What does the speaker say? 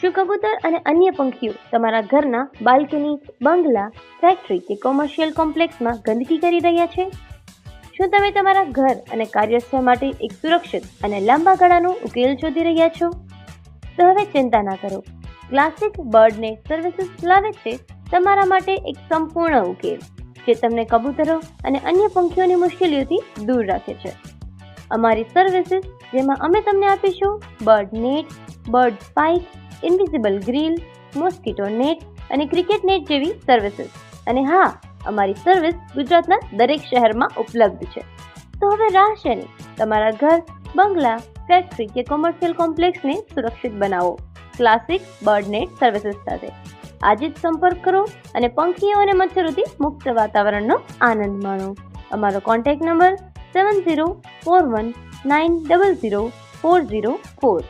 શું કબૂતર અને અન્ય પંખીઓ તમારા ઘરના બાલ્કની, બંગલા, ફેક્ટરી કે કોમર્શિયલ કોમ્પ્લેક્સમાં ગંદકી કરી રહ્યા છે? શું તમે તમારા ઘર અને કાર્યસ્થળ માટે એક સુરક્ષિત અને લાંબા ગાળાનો ઉકેલ શોધી રહ્યા છો? તો હવે ચિંતા ના કરો. ક્લાસિક બર્ડ નેટ સર્વિસીસ લાવે છે તમારા માટે એક સંપૂર્ણ ઉકેલ જે તમને કબૂતરો અને અન્ય પંખીઓની મુશ્કેલીઓથી દૂર રાખે છે. અમારી સર્વિસીસ જેમાં અમે તમને આપીશું bird net, bird spike, invisible grill, mosquito net અને ક્રિકેટ નેટ જેવી સર્વિસીસ. અને હા, અમારી સર્વિસ ગુજરાતના દરેક શહેરમાં ઉપલબ્ધ છે. તો હવે રાહ શેની? તમારા ઘર, બંગલા, ફેક્ટરી કે કોમર્શિયલ કોમ્પ્લેક્સને સુરક્ષિત બનાવો ક્લાસિક બર્ડ નેટ સર્વિસીસ સાથે. આજે જ સંપર્ક કરો અને પંખીઓ અને મચ્છરોથી મુક્ત વાતાવરણનો આનંદ માણો. અમારો કોન્ટેક્ટ નંબર 7041900404.